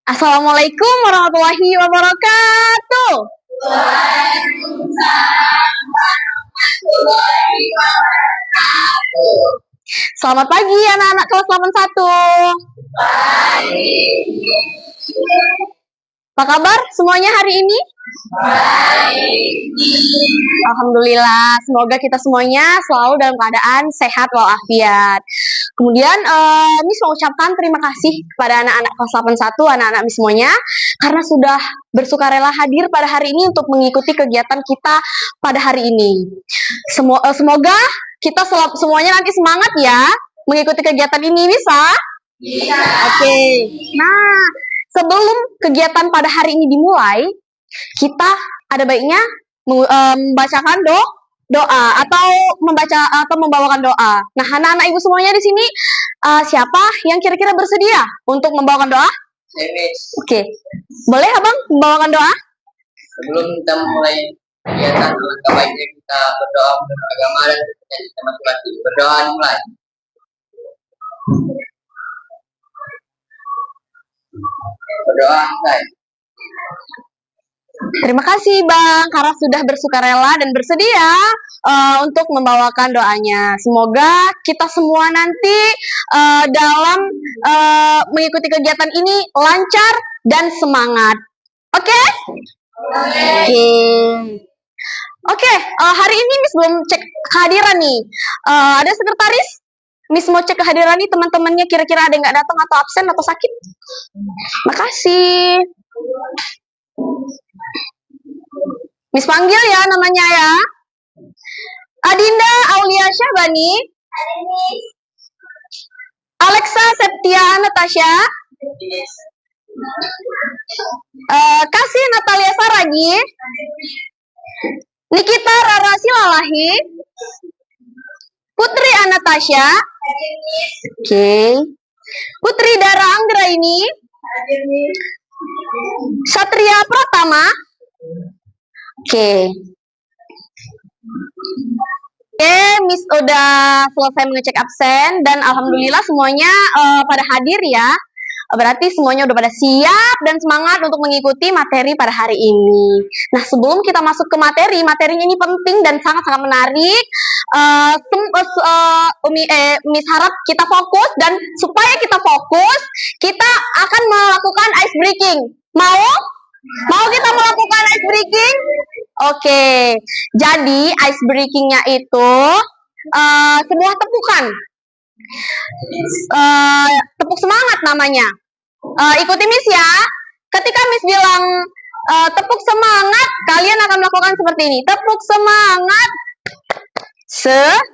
Assalamualaikum warahmatullahi wabarakatuh. Selamat pagi anak-anak kelas 81. Pagi. Apa kabar semuanya hari ini? Baik. Alhamdulillah, semoga kita semuanya selalu dalam keadaan sehat walafiat. Kemudian Miss mau ucapkan terima kasih kepada anak-anak kelas 81, anak-anak Miss semuanya, karena sudah bersukarela hadir pada hari ini untuk mengikuti kegiatan kita pada hari ini. Semoga kita semuanya nanti semangat ya mengikuti kegiatan ini, bisa? Bisa. Oke. Nah, sebelum kegiatan pada hari ini dimulai, kita ada baiknya membacakan doa atau membawakan doa. Nah, anak-anak ibu semuanya di sini, siapa yang kira-kira bersedia untuk membawakan doa? Oke. Boleh abang membawakan doa? Sebelum kita mulai kegiatan, alangkah baiknya kita berdoa menurut agama dan kepercayaan kita masing-masing. Berdoa dimulai. Berdoa mulai. Terima kasih Bang, karena sudah bersukarela dan bersedia untuk membawakan doanya. Semoga kita semua nanti dalam mengikuti kegiatan ini lancar dan semangat. Oke? Oke, hari ini Miss belum cek kehadiran nih. Ada sekretaris? Miss mau cek kehadiran nih teman-temannya, kira-kira ada yang nggak datang atau absen atau sakit? Makasih. Miss panggil ya namanya ya. Adinda Aulia Syahbani. Alexa Septia Natasha. Kasih Natalia Saragi. Nikita Rara Silalahi. Putri Anatasha. Oke. Putri Dara Anggraini. Satria Pratama. Oke, Miss udah selesai mengecek absen dan alhamdulillah semuanya pada hadir ya. Berarti semuanya udah pada siap dan semangat untuk mengikuti materi pada hari ini. Nah, sebelum kita masuk ke materinya ini penting dan sangat-sangat menarik. Miss harap kita fokus, dan supaya kita fokus, kita akan melakukan ice breaking. Mau kita melakukan ice breaking? Oke, jadi ice breakingnya itu sebuah tepukan. Tepuk semangat namanya. Ikuti Miss ya. Ketika Miss bilang tepuk semangat, kalian akan melakukan seperti ini. Tepuk semangat. Semangat.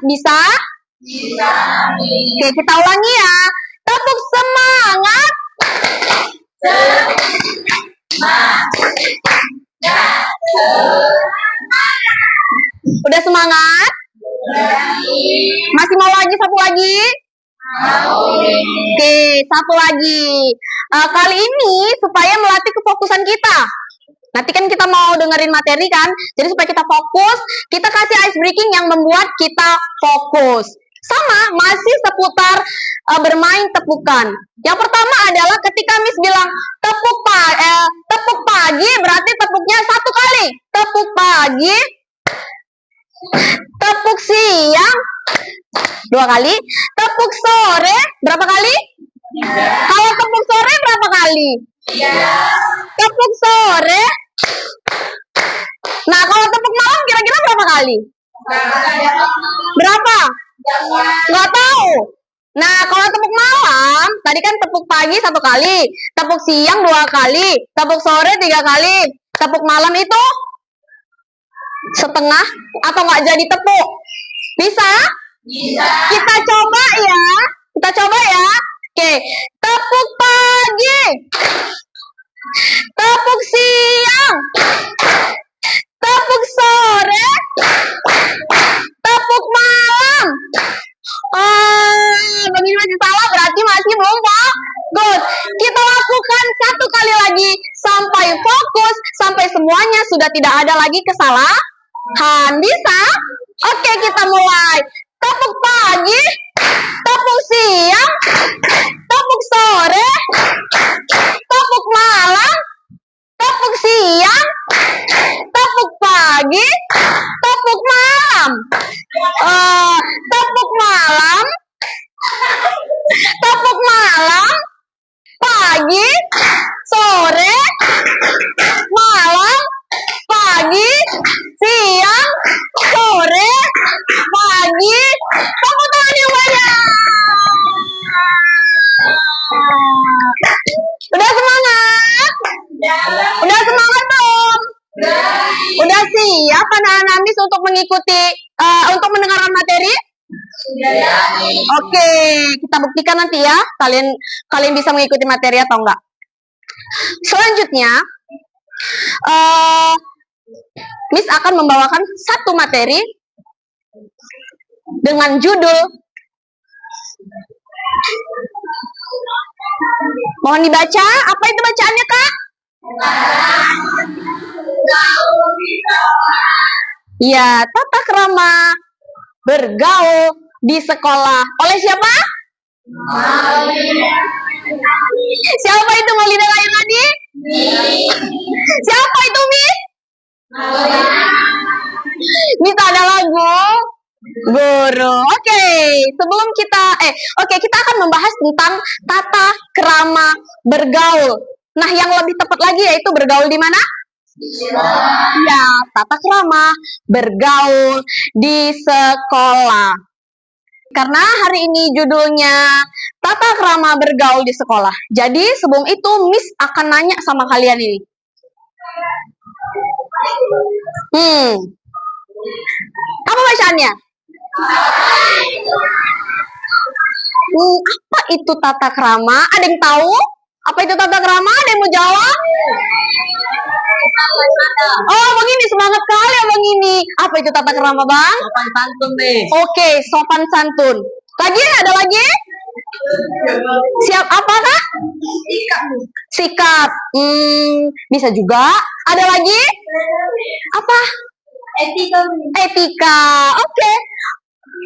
Bisa? Bisa. Oke, kita ulangi ya. Tepuk semangat. Udah semangat? Masih mau lagi satu lagi? Oke, satu lagi. Kali ini supaya melatih kefokusan kita. Nanti kan kita mau dengerin materi kan, jadi supaya kita fokus, kita kasih ice breaking yang membuat kita fokus. Sama, masih seputar bermain tepukan. Yang pertama adalah ketika Miss bilang tepuk pagi, berarti tepuknya satu kali. Tepuk pagi. Tepuk siang 2 kali. Tepuk sore berapa kali? 3. Kalau tepuk sore berapa kali? 3. Tepuk sore. Nah, kalau tepuk malam kira-kira berapa kali? Berapa? Nggak tahu. Nah, kalau tepuk malam, tadi kan tepuk pagi 1 kali, tepuk siang 2 kali, tepuk sore 3 kali, tepuk malam itu setengah atau nggak jadi tepuk? Bisa? Bisa. Kita coba ya. Oke, tepuk pagi, tepuk siang, tepuk sore, tepuk malam. Begini masih salah, berarti masih belum fokus. Kita lakukan 1 kali lagi sampai fokus, sampai semuanya sudah tidak ada lagi kesalahan. Bisa? Oke, kita mulai. Tepuk pagi. pagi, tepuk siang, tepuk sore, tepuk malam, tepuk siang, tepuk pagi, tepuk malam, tepuk malam, tepuk malam, pagi, sore, malam, pagi, siang, sore, pagi. Tepuk tangan yang banyak. Udah semangat? Udah semangat belum? Udah siap anak-anak Miss untuk mengikuti, untuk mendengarkan materi? Oke, kita buktikan nanti ya. Kalian bisa mengikuti materi atau enggak? Selanjutnya, Miss akan membawakan satu materi dengan judul, mohon dibaca. Apa itu bacaannya, Kak? Ya, tata krama bergaul di sekolah. Oleh siapa? Siapa itu Maulida Khairladi? Siapa itu, Miss? Miss ada lagu guru. Oke, sebelum kita kita akan membahas tentang tata krama bergaul. Nah, yang lebih tepat lagi yaitu bergaul di mana? Ya, tata krama bergaul di sekolah. Karena hari ini judulnya tata krama bergaul di sekolah. Jadi sebelum itu Miss akan nanya sama kalian ini. Apa bacaannya? Apa itu tata krama? Ada yang tahu? Apa itu tata krama? Ada yang mau jawab? Oh, begini, semangat kali abang ini. Apa itu tata krama, Bang? Sopan santun deh. Oke, sopan santun. Lagi ada lagi? Siap apa, Kak? Sikap. Bisa juga. Ada lagi? Apa? Etika. Oke.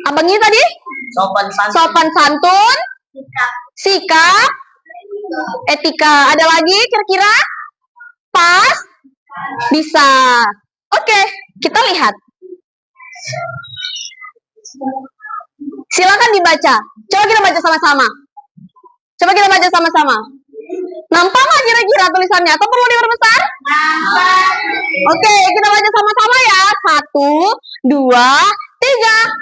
Abang ini tadi? Sopan santun. Sikap. Etika. Ada lagi kira-kira? Pas? Bisa. Oke, kita lihat. Silakan dibaca. Coba kita baca sama-sama. Nampak nggak kira-kira tulisannya? Atau perlu diperbesar? Nampak. Oke, kita baca sama-sama ya. 1, 2, 3.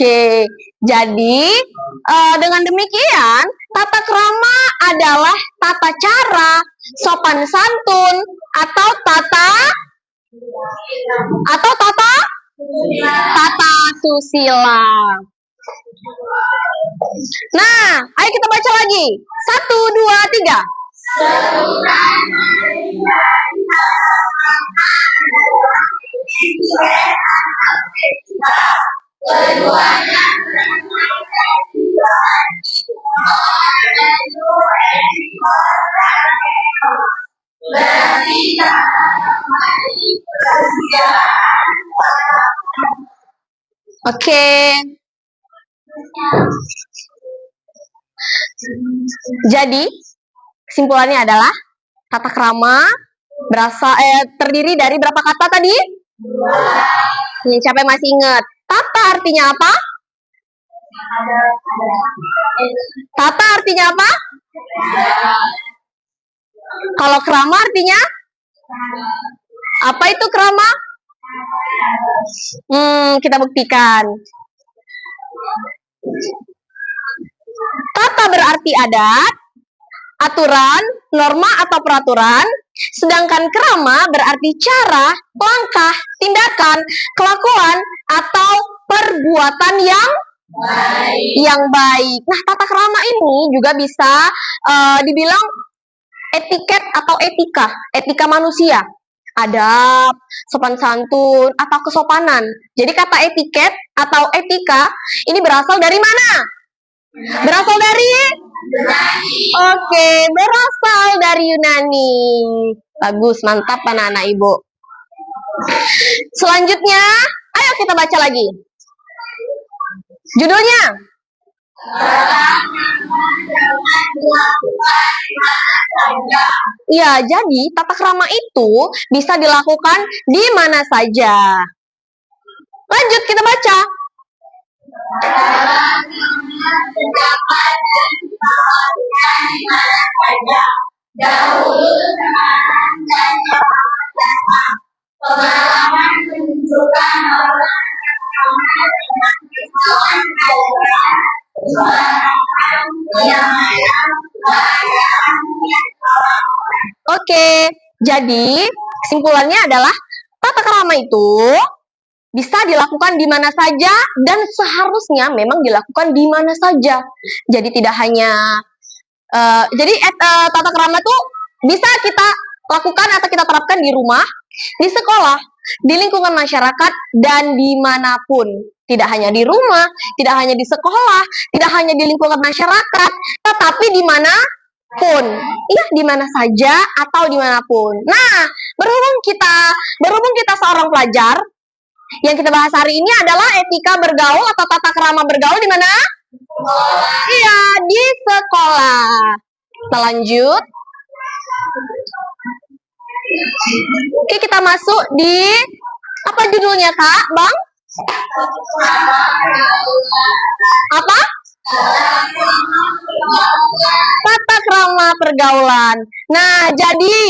Oke, jadi dengan demikian tata krama adalah tata cara, sopan santun, atau tata susila. Nah, ayo kita baca lagi. 1, 2, 3. Oke. Jadi kesimpulannya adalah tata krama terdiri dari berapa kata tadi? Siapa yang masih ingat? Tata artinya apa? Tata artinya apa? Kalau krama artinya? Apa itu krama? Kita buktikan. Tata berarti adat, aturan, norma atau peraturan. Sedangkan krama berarti cara, langkah, tindakan, kelakuan, atau perbuatan yang baik. Nah, tata krama ini juga bisa dibilang etiket atau etika manusia. Adab, sopan santun, atau kesopanan. Jadi kata etiket atau etika ini berasal dari mana? Berasal dari Oke, berasal dari Yunani. Bagus, mantap anak-anak Ibu. Selanjutnya, ayo kita baca lagi. Judulnya Ya, jadi tata krama itu bisa dilakukan di mana saja. Lanjut kita baca. Oke, jadi kesimpulannya adalah tata krama itu bisa dilakukan di mana saja dan seharusnya memang dilakukan di mana saja. Jadi tidak hanya tata krama itu bisa kita lakukan atau kita terapkan di rumah, di sekolah, di lingkungan masyarakat, dan dimanapun. Tidak hanya di rumah, tidak hanya di sekolah, tidak hanya di lingkungan masyarakat, tetapi dimanapun. Iya, di mana saja atau dimanapun. Nah, berhubung kita seorang pelajar, yang kita bahas hari ini adalah etika bergaul atau tata krama bergaul di mana? Iya, di sekolah. Kita lanjut. Oke, kita masuk di apa judulnya, Kak? Bang? Apa? Tata krama pergaulan. Nah, jadi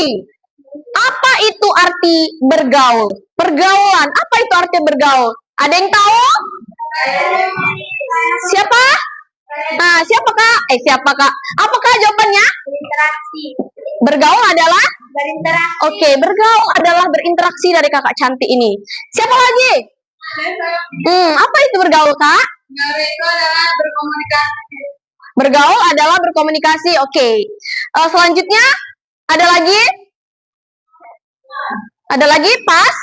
apa itu arti bergaul? Pergaulan, apa itu arti bergaul? Ada yang tahu? Siapa? Nah, siapa Kak? Siapa Kak? Apakah jawabannya? Berinteraksi. Bergaul adalah? Berinteraksi. Oke, bergaul adalah berinteraksi dari kakak cantik ini. Siapa lagi? Apa itu bergaul, Kak? Bergaul itu adalah berkomunikasi. Bergaul adalah berkomunikasi. Oke. Selanjutnya ada lagi? Ada lagi? Pas?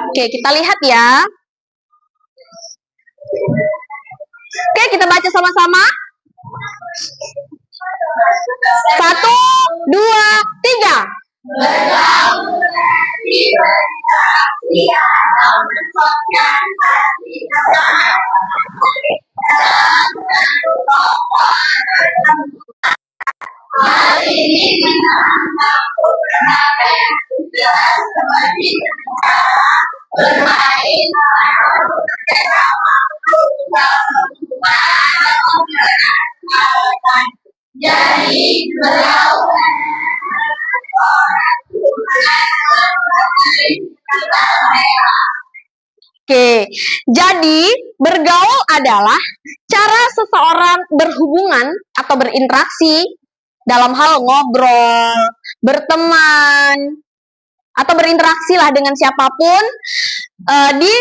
Oke, kita lihat ya. Oke, kita baca sama-sama. 1, 2, 3. Oke, jadi bergaul adalah cara seseorang berhubungan atau berinteraksi dalam hal ngobrol, berteman, atau berinteraksi lah dengan siapapun di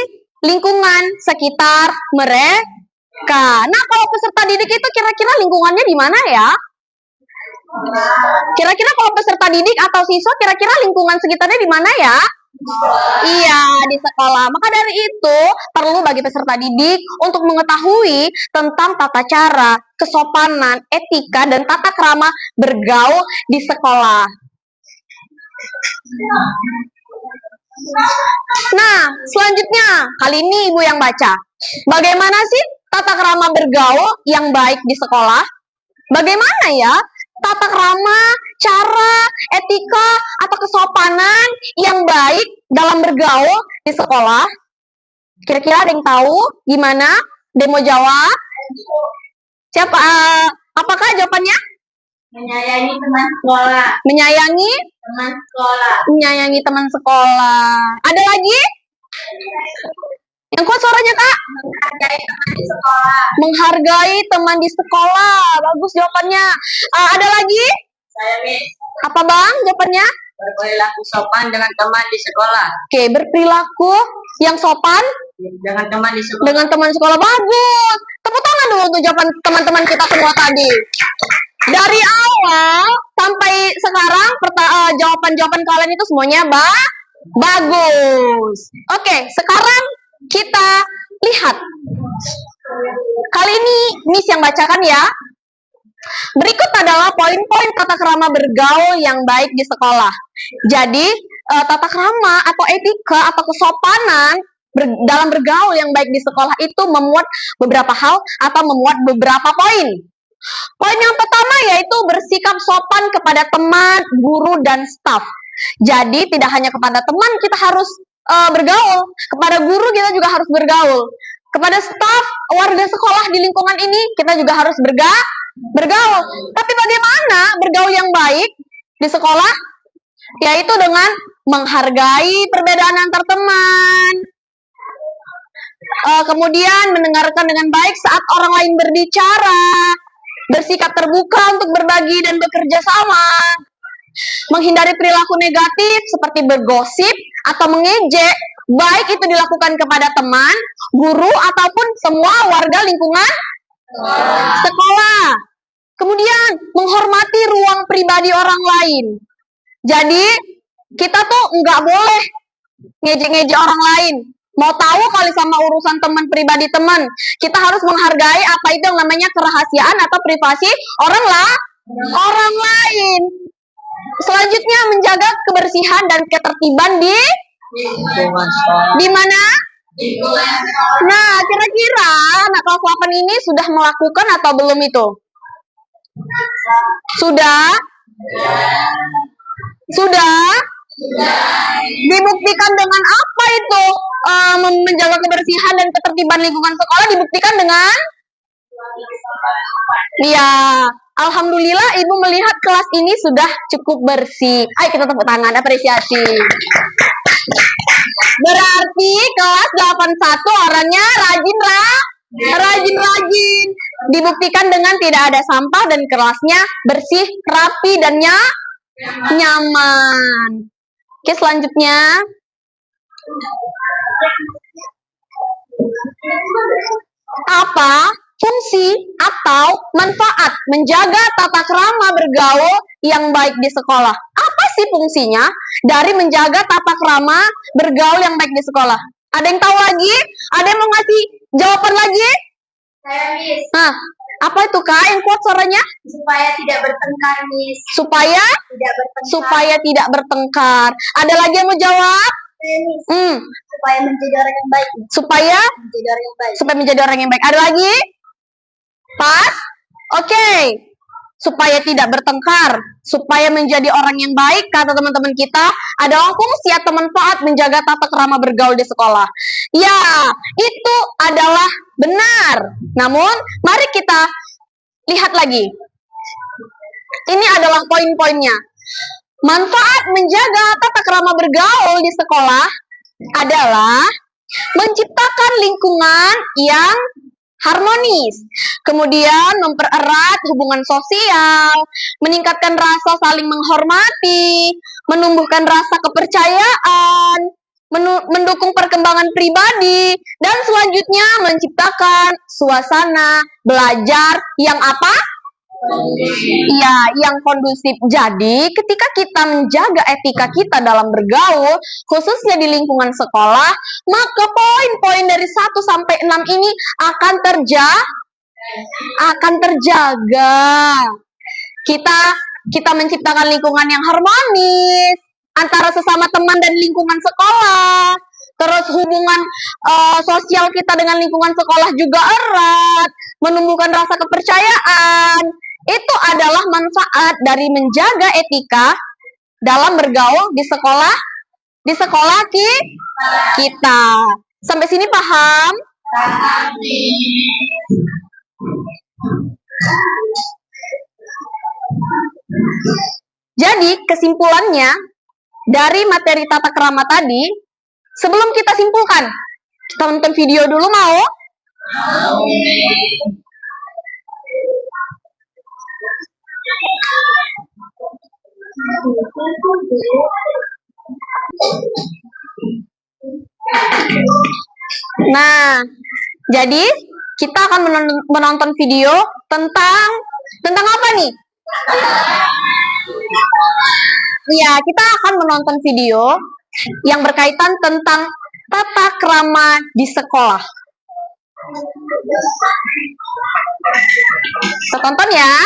lingkungan sekitar mereka. Nah, kalau peserta didik itu kira-kira lingkungannya di mana ya? Kira-kira kalau peserta didik atau siswa kira-kira lingkungan sekitarnya di mana ya? Iya, di sekolah. Maka dari itu, perlu bagi peserta didik untuk mengetahui tentang tata cara, kesopanan, etika, dan tata krama bergaul di sekolah. Nah, selanjutnya, kali ini Ibu yang baca. Bagaimana sih tata krama bergaul yang baik di sekolah? Bagaimana ya tata krama, cara, etika, atau kesopanan yang baik dalam bergaul di sekolah? Kira-kira ada yang tahu gimana? Demo jawab. Siapa? Apakah jawabannya? Menyayangi teman sekolah. Menyayangi Teman sekolah. menyayangi teman sekolah. Ada lagi? Yang kuat suaranya, Kak? Menghargai teman di sekolah. Menghargai teman di sekolah. Bagus jawabannya. Ada lagi? Saya Miss. Apa Bang jawabannya? Berperilaku sopan dengan teman di sekolah. Oke, berperilaku yang sopan Dengan teman di sekolah. dengan teman sekolah. Bagus. Tepuk tangan dulu untuk jawaban teman-teman kita semua tadi. Dari awal sampai sekarang jawaban-jawaban kalian itu semuanya bagus. Oke, sekarang kita lihat. Kali ini Miss yang bacakan ya. Berikut adalah poin-poin tata krama bergaul yang baik di sekolah. Jadi, tata krama atau etika atau kesopanan dalam bergaul yang baik di sekolah itu memuat beberapa hal atau memuat beberapa poin. Poin yang pertama yaitu bersikap sopan kepada teman, guru, dan staf. Jadi, tidak hanya kepada teman kita harus bergaul, kepada guru kita juga harus bergaul. Kepada staf, warga sekolah di lingkungan ini kita juga harus bergaul. Tapi bagaimana bergaul yang baik di sekolah? Yaitu dengan menghargai perbedaan antar teman. Kemudian mendengarkan dengan baik saat orang lain berbicara. Bersikap terbuka untuk berbagi dan bekerja sama. Menghindari perilaku negatif seperti bergosip atau mengejek, baik itu dilakukan kepada teman, guru, ataupun semua warga lingkungan sekolah. Kemudian menghormati ruang pribadi orang lain. Jadi kita tuh nggak boleh ngejek-ngejek orang lain. Mau tahu kali sama urusan teman pribadi teman, kita harus menghargai apa itu yang namanya kerahasiaan atau privasi orang lain. Selanjutnya menjaga kebersihan dan ketertiban di mana? Nah, kira-kira anak kelas 8 ini sudah melakukan atau belum itu? Sudah? Dibuktikan dengan apa itu? Menjaga kebersihan dan ketertiban lingkungan sekolah dibuktikan dengan? Ya, alhamdulillah ibu melihat kelas ini sudah cukup bersih. Ayo kita tepuk tangan, apresiasi. Berarti kelas 81 orangnya rajin. Dibuktikan dengan tidak ada sampah dan kelasnya bersih, rapi, dan nyaman. Oke, selanjutnya. Apa fungsi atau manfaat menjaga tata krama bergaul yang baik di sekolah? Apa sih fungsinya dari menjaga tata krama bergaul yang baik di sekolah? Ada yang tahu lagi? Ada yang mau ngasih jawaban lagi? Saya, Miss. Nah, apa itu Kak yang kuat suaranya? Supaya tidak bertengkar, Miss. Supaya tidak bertengkar. Ada lagi yang mau jawab? Saya, Miss. Supaya menjadi orang yang baik. Supaya menjadi orang yang baik. Ada lagi? Pas? Oke. Supaya tidak bertengkar, supaya menjadi orang yang baik, kata teman-teman kita, adalah fungsi atau manfaat menjaga tata krama bergaul di sekolah. Ya, itu adalah benar. Namun, mari kita lihat lagi. Ini adalah poin-poinnya. Manfaat menjaga tata krama bergaul di sekolah adalah menciptakan lingkungan yang harmonis, kemudian mempererat hubungan sosial, meningkatkan rasa saling menghormati, menumbuhkan rasa kepercayaan, mendukung perkembangan pribadi, dan selanjutnya menciptakan suasana belajar yang apa? Ya, yang kondusif. Jadi, ketika kita menjaga etika kita dalam bergaul, khususnya di lingkungan sekolah, maka poin-poin dari 1 sampai 6 ini akan terjaga. Kita menciptakan lingkungan yang harmonis antara sesama teman dan lingkungan sekolah. Terus hubungan sosial kita dengan lingkungan sekolah juga erat, menumbuhkan rasa kepercayaan. Itu adalah manfaat dari menjaga etika dalam bergaul di sekolah kita. Sampai sini paham? Jadi kesimpulannya dari materi tata krama tadi, sebelum kita simpulkan, kita nonton video dulu mau? Nah, jadi kita akan menonton video tentang apa nih? Iya, kita akan menonton video yang berkaitan tentang tata krama di sekolah. Kita tonton ya.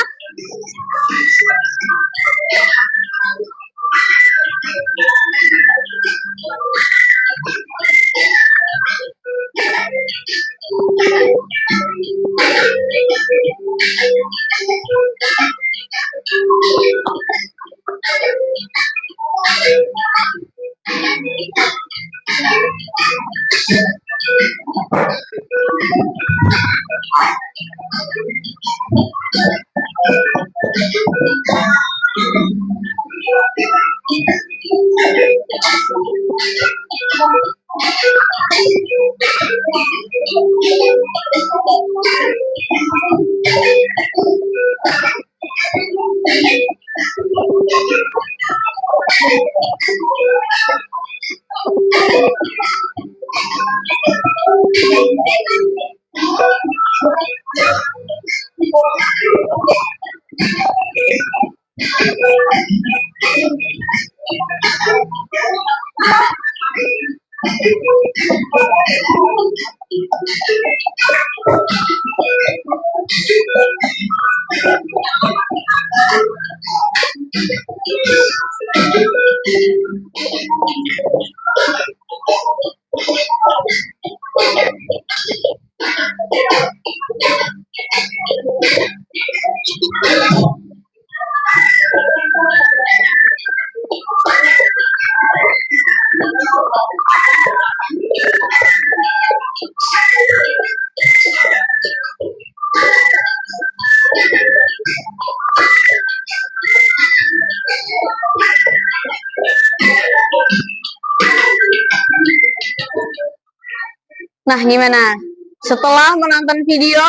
Nah, gimana? Setelah menonton video,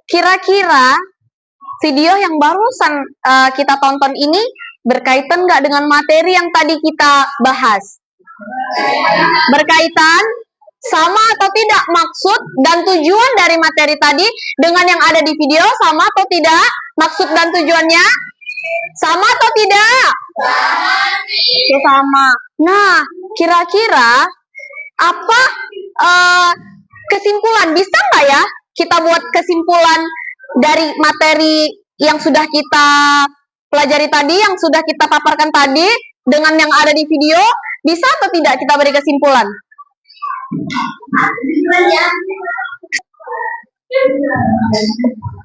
kira-kira video yang barusan kita tonton ini berkaitan nggak dengan materi yang tadi kita bahas? Berkaitan? Sama atau tidak maksud dan tujuan dari materi tadi dengan yang ada di video sama atau tidak? Maksud dan tujuannya sama atau tidak? Sama. Nah, kira-kira apa kesimpulan? Bisa nggak ya kita buat kesimpulan dari materi yang sudah kita pelajari tadi, yang sudah kita paparkan tadi dengan yang ada di video? Bisa atau tidak kita beri kesimpulan?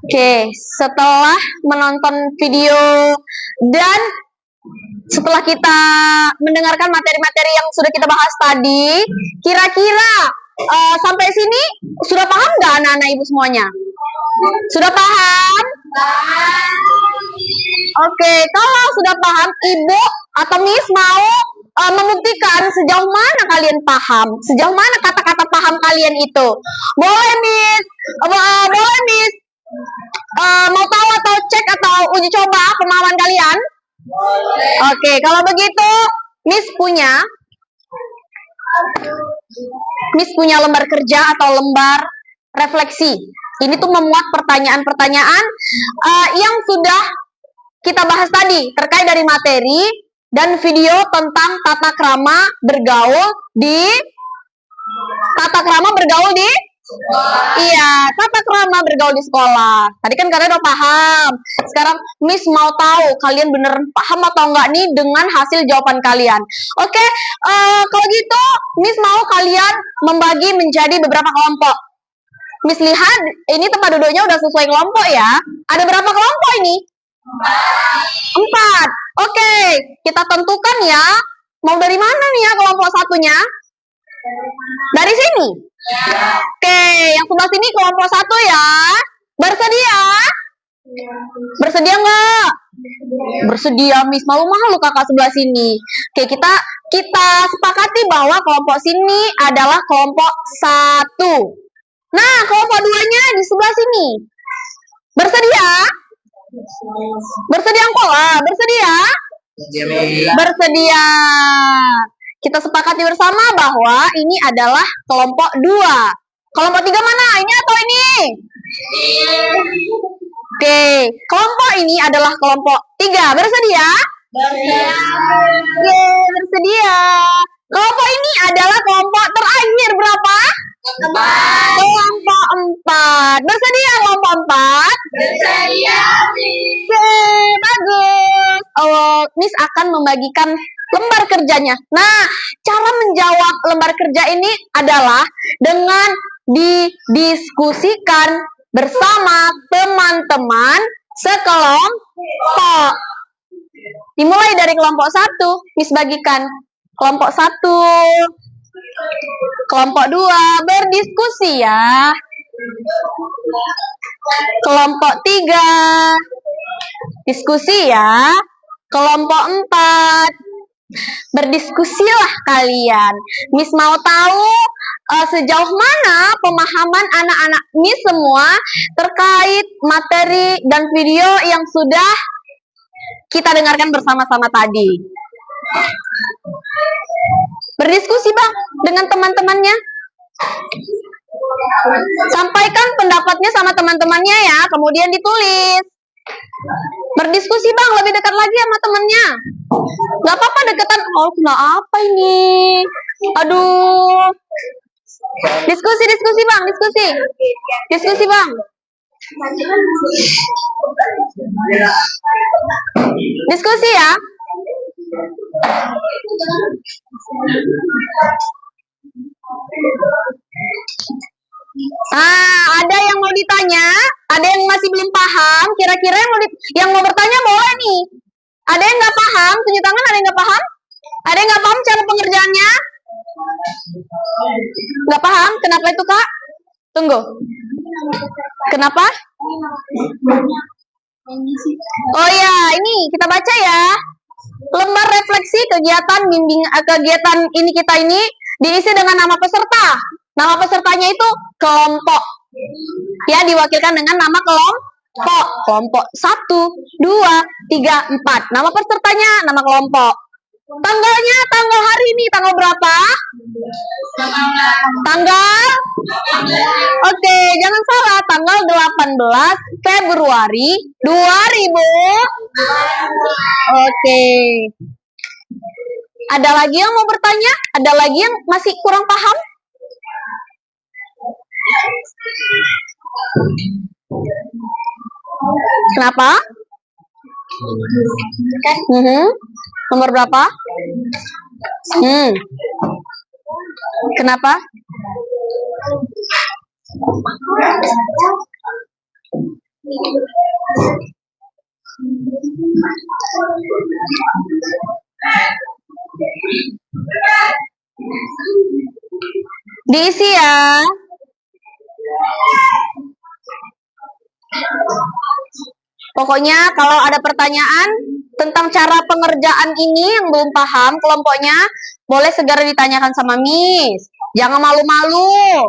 Oke, setelah menonton video dan setelah kita mendengarkan materi-materi yang sudah kita bahas tadi, kira-kira sampai sini sudah paham nggak anak-anak ibu semuanya? Sudah paham? Oke, kalau sudah paham, ibu atau Miss mau membuktikan sejauh mana kalian paham, sejauh mana kata-kata paham kalian itu. Boleh Miss? Boleh Miss? Mau tahu atau cek atau uji coba pemahaman kalian? Oke, kalau begitu Miss punya lembar kerja atau lembar refleksi. Ini tuh memuat pertanyaan-pertanyaan yang sudah kita bahas tadi terkait dari materi dan video tentang tata krama bergaul di iya, tata krama bergaul di sekolah. Tadi kan kalian udah paham. Sekarang Miss mau tahu kalian beneran paham atau enggak nih dengan hasil jawaban kalian. Oke, kalau gitu Miss mau kalian membagi menjadi beberapa kelompok. Miss lihat ini tempat duduknya udah sesuai kelompok ya. Ada berapa kelompok ini? 4. Oke, kita tentukan ya. Mau dari mana nih ya kelompok satunya? Dari sini? Oke, yang sebelah sini kelompok 1 ya. Bersedia? Bersedia nggak? Bersedia, Miss. Malu-malu kakak sebelah sini. Oke, kita sepakati bahwa kelompok sini adalah kelompok 1. Nah, kelompok 2-nya di sebelah sini. Bersedia? Bersedia engkau? Bersedia? Bersedia. Kita sepakati bersama bahwa ini adalah kelompok 2. Kelompok 3 mana? Ini atau ini? Oke, kelompok ini adalah kelompok 3. Bersedia? Bersedia. Oke, bersedia. Kelompok ini adalah kelompok terakhir berapa? Kelompok 4. Bersedia kelompok 4? Bersedia. Oke, bagus. Miss akan membagikan lembar kerjanya. Nah, cara menjawab lembar kerja ini adalah dengan didiskusikan bersama teman-teman sekelompok. Dimulai dari kelompok 1, Miss bagikan. Kelompok 1, kelompok 2, berdiskusi ya. Kelompok 3, diskusi ya. Kelompok 4, berdiskusilah kalian. Miss mau tahu sejauh mana pemahaman anak-anak Miss semua terkait materi dan video yang sudah kita dengarkan bersama-sama tadi. Berdiskusi bang dengan teman-temannya. Sampaikan pendapatnya sama teman-temannya ya, kemudian ditulis. Berdiskusi bang, lebih dekat lagi sama temennya. Gak apa-apa deketan. Oh, kenapa ini? Aduh. Diskusi bang, diskusi bang. Diskusi ya. Ada yang mau ditanya? Ada yang masih belum paham? Kira-kira yang mau bertanya boleh nih. Ada yang nggak paham? Tunjuk tangan. Ada yang nggak paham? Ada yang nggak paham cara pengerjaannya? Nggak paham? Kenapa itu kak? Tunggu. Kenapa? Oh ya, ini kita baca ya. Lembar refleksi kegiatan kegiatan ini kita ini diisi dengan nama peserta. Nama pesertanya itu kelompok. Ya, diwakilkan dengan nama kelompok. Kelompok 1, 2, 3, 4. Nama pesertanya, nama kelompok. Tanggalnya, tanggal hari ini, tanggal berapa? Tanggal? Oke, jangan salah. Tanggal 18 Februari 2000. Oke. Ada lagi yang mau bertanya? Ada lagi yang masih kurang paham? Kenapa? Nomor berapa? Kenapa? Diisi ya. Pokoknya kalau ada pertanyaan tentang cara pengerjaan ini yang belum paham kelompoknya, boleh segera ditanyakan sama Miss. Jangan malu-malu.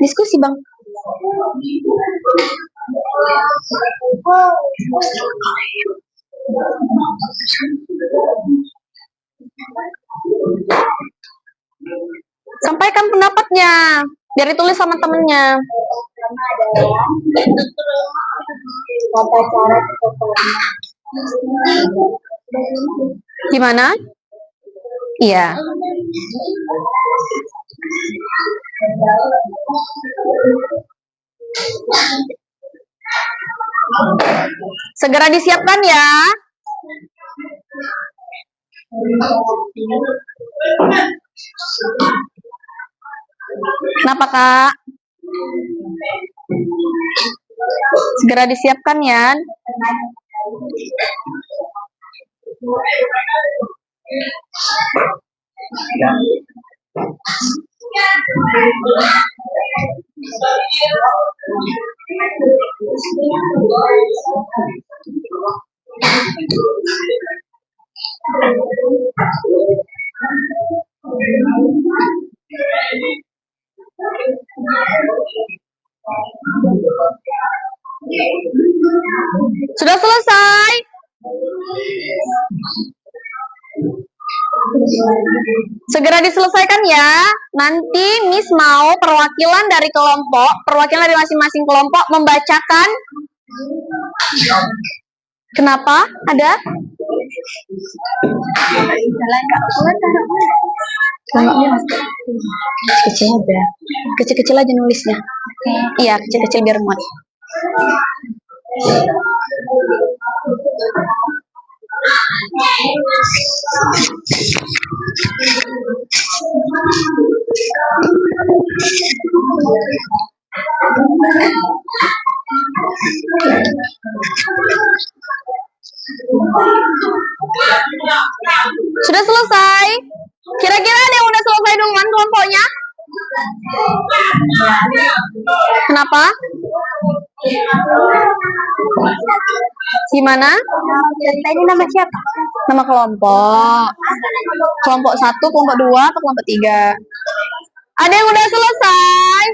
Diskusi bang. Sampaikan pendapatnya, biar ditulis sama temennya. Gimana? Iya. Segera disiapkan ya. Kenapa kak? Segera disiapkan ya. Sudah selesai? Segera diselesaikan ya. Nanti Miss mau perwakilan dari masing-masing kelompok membacakan. Kenapa? Ada? Kecil aja. Kecil-kecil aja nulisnya. Iya, kecil-kecil biar muat. Sudah selesai? Kira-kira ada yang udah selesai duluan kelompoknya? Kenapa? Gimana? Ini nama siapa? Nama kelompok. Kelompok 1, kelompok 2, atau kelompok 3? Ada yang udah selesai?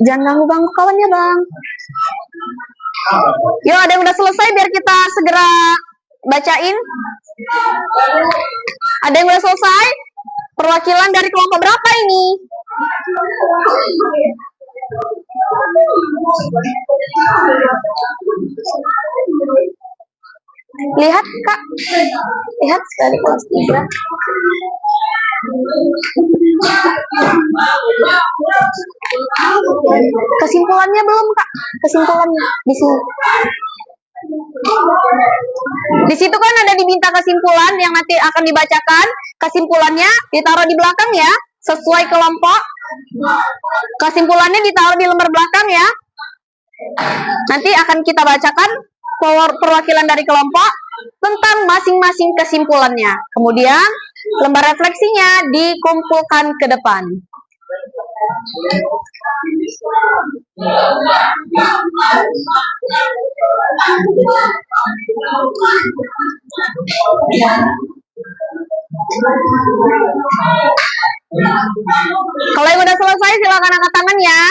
Jangan ganggu-ganggu kawannya, Bang. Yuk, ada yang udah selesai biar kita segera bacain. Ada yang udah selesai? Perwakilan dari kelompok berapa ini? Lihat, Kak. Lihat sekali kelas 3. Kesimpulannya belum, Kak? Kesimpulannya di sini. Di situ kan ada diminta kesimpulan yang nanti akan dibacakan. Kesimpulannya ditaruh di belakang ya, sesuai kelompok. Kesimpulannya ditaruh di lembar belakang ya. Nanti akan kita bacakan perwakilan dari kelompok tentang masing-masing kesimpulannya. Kemudian lembar refleksinya dikumpulkan ke depan. Kalau yang udah selesai silakan angkat tangan ya.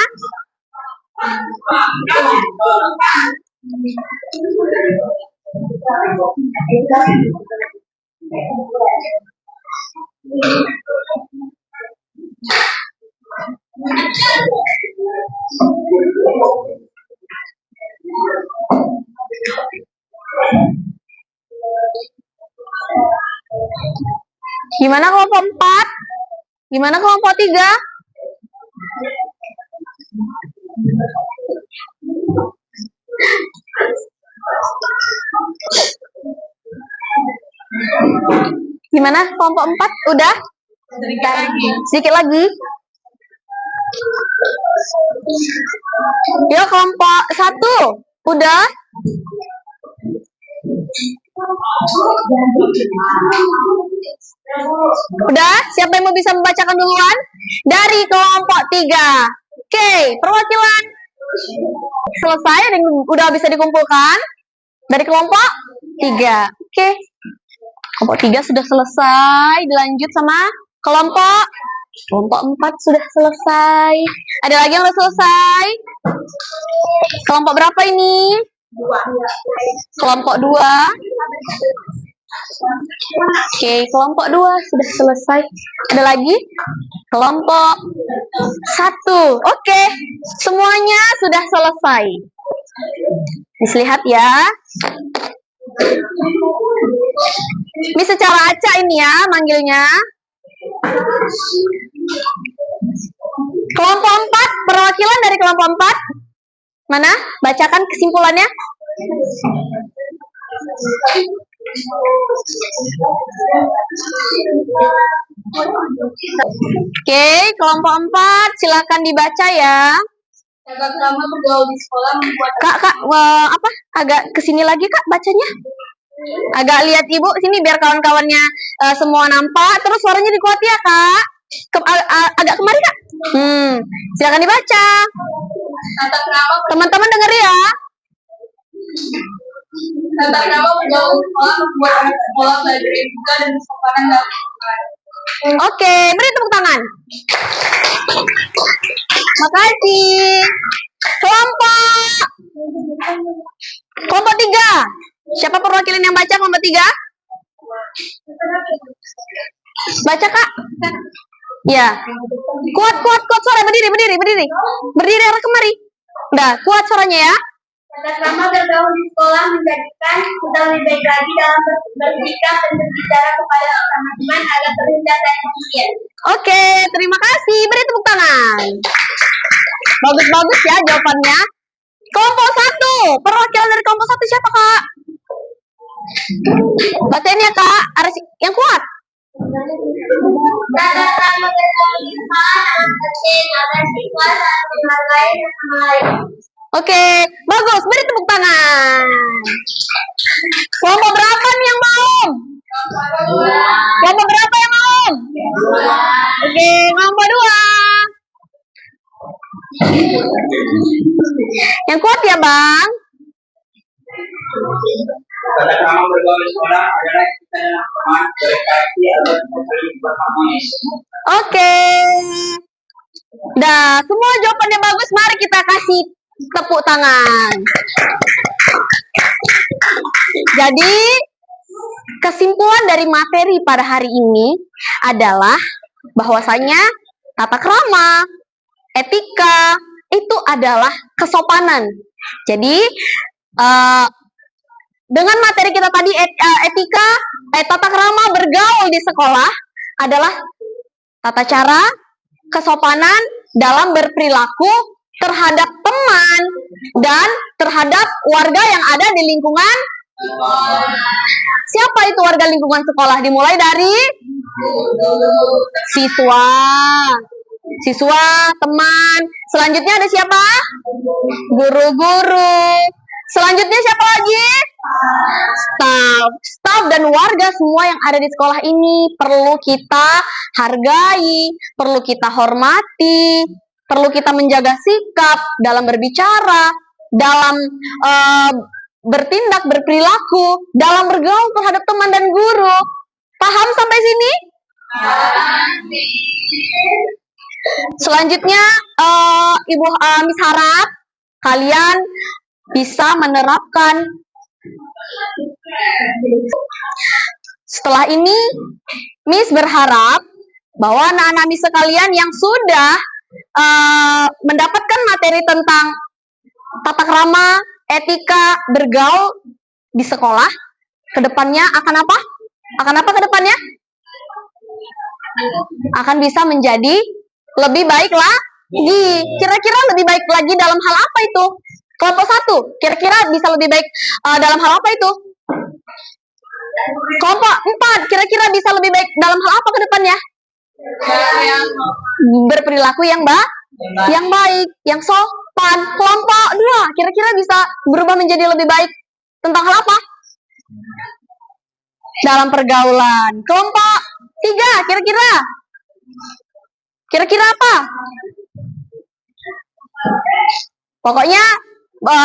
Gimana kelompok 4? Gimana kelompok 3? Gimana kelompok 4? Udah? Sedikit lagi. Yuk kelompok 1. Udah? Udah? Siapa yang mau bisa membacakan duluan? Dari kelompok 3. Oke, perwakilan selesai dan udah bisa dikumpulkan dari kelompok 3. Oke. Kelompok 3 sudah selesai, dilanjut sama kelompok 4 sudah selesai. Ada lagi yang sudah selesai? Kelompok berapa ini? 2. Kelompok 2. Oke, kelompok 2 sudah selesai. Ada lagi? Kelompok 1. Oke, semuanya sudah selesai. Bisa lihat ya. Ini secara acak ini ya manggilnya. Kelompok 4, perwakilan dari kelompok 4. Mana? Bacakan kesimpulannya. Oke, kelompok 4 silakan dibaca ya. Kak Rama bergaul di sekolah membuat Kak, agak kesini lagi Kak bacanya. Agak lihat Ibu sini biar kawan-kawannya semua nampak. Terus suaranya dikuat ya Kak. Agak kemari Kak. Silakan dibaca. Teman-teman dengar ya. Kata Rama bergaul di sekolah membuat anak sekolah belajar etika dan kesopanan dalam lingkungan. Oke, beri tepuk tangan. Makasih. Kelompok 3. Siapa perwakilan yang baca kelompok 3? Baca, Kak. Ya. Kuat suara, berdiri. Berdiri arah kemari. Udah, kuat suaranya ya. Tata krama bergaul di sekolah menjadikan kita lebih baik lagi dalam bersikap dan berbicara kepada teman-teman agar terhindar dari kemudian. Oke, terima kasih. Beri tepuk tangan. Bagus ya jawabannya. Kelompok 1. Perwakilan dari kelompok 1 siapa, Kak? Bacain ya, Kak. Yang kuat. Tata krama bergaul di sekolah sangat penting agar siswa saling menghargai sama lain. Oke, bagus. Beri tepuk tangan. Kelompok berapa nih yang mau? Kelompok berapa yang mau? Oke, kelompok 2. Yang kuat ya, Bang. Tata krama bergaul di sekolah adalah kita dalam teman berkreasi atau saling berharmonis. Oke. Dah, semua jawabannya bagus. Mari kita kasih tepuk tangan. Jadi, kesimpulan dari materi pada hari ini adalah bahwasanya tata krama, etika itu adalah kesopanan. Jadi, dengan materi kita tadi tata krama bergaul di sekolah adalah tata cara kesopanan dalam berperilaku terhadap teman dan terhadap warga yang ada di lingkungan. Siapa itu warga lingkungan sekolah? Dimulai dari siswa, teman. Selanjutnya ada siapa? Guru-guru. Selanjutnya siapa lagi? Staff dan warga semua yang ada di sekolah ini perlu kita hargai, perlu kita hormati, perlu kita menjaga sikap dalam berbicara, dalam bertindak, berperilaku, dalam bergaul terhadap teman dan guru. Paham sampai sini? Selanjutnya, Ibu Miss harap kalian bisa menerapkan. Setelah ini, Miss berharap bahwa anak-anak Miss sekalian yang sudah mendapatkan materi tentang tata krama, etika, bergaul di sekolah, kedepannya akan apa? Akan apa kedepannya? Akan bisa menjadi lebih baik lagi. Kira-kira lebih baik lagi dalam hal apa itu? Kelompok 1, kira-kira bisa lebih baik dalam hal apa itu? Kelompok 4, kira-kira bisa lebih baik dalam hal apa ke depannya? Berperilaku yang baik, yang sopan. Kelompok 2, kira-kira bisa berubah menjadi lebih baik tentang hal apa? Dalam pergaulan. Kelompok 3, kira-kira apa? Pokoknya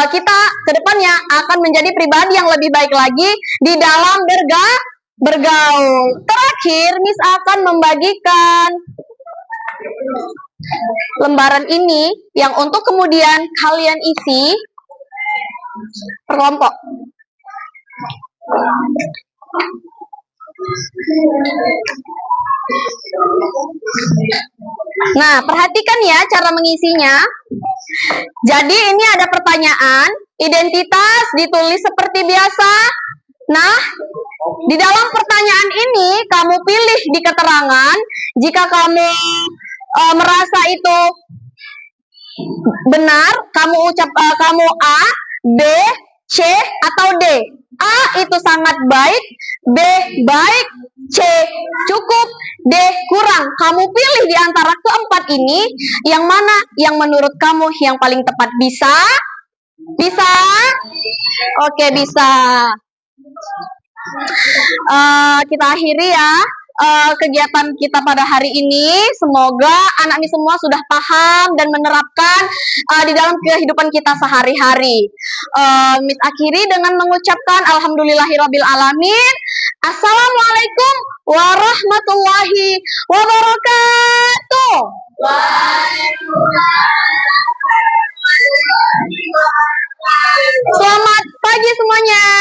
kita ke depannya akan menjadi pribadi yang lebih baik lagi di dalam bergaul. Terakhir, Miss akan membagikan lembaran ini yang untuk kemudian kalian isi per kelompok. Nah, perhatikan ya cara mengisinya. Jadi ini ada pertanyaan, identitas ditulis seperti biasa. Nah, di dalam pertanyaan ini kamu pilih di keterangan jika kamu merasa itu benar, kamu A, B, C atau D. A itu sangat baik, B baik, C cukup, D kurang. Kamu pilih di antara keempat ini yang mana yang menurut kamu yang paling tepat. Bisa? Bisa? Oke, bisa. Kita akhiri ya. kegiatan kita pada hari ini. Semoga anak ini semua sudah paham dan menerapkan di dalam kehidupan kita sehari-hari. Miss akhiri dengan mengucapkan alhamdulillahirabbil alamin. Assalamualaikum warahmatullahi wabarakatuh. Selamat pagi semuanya.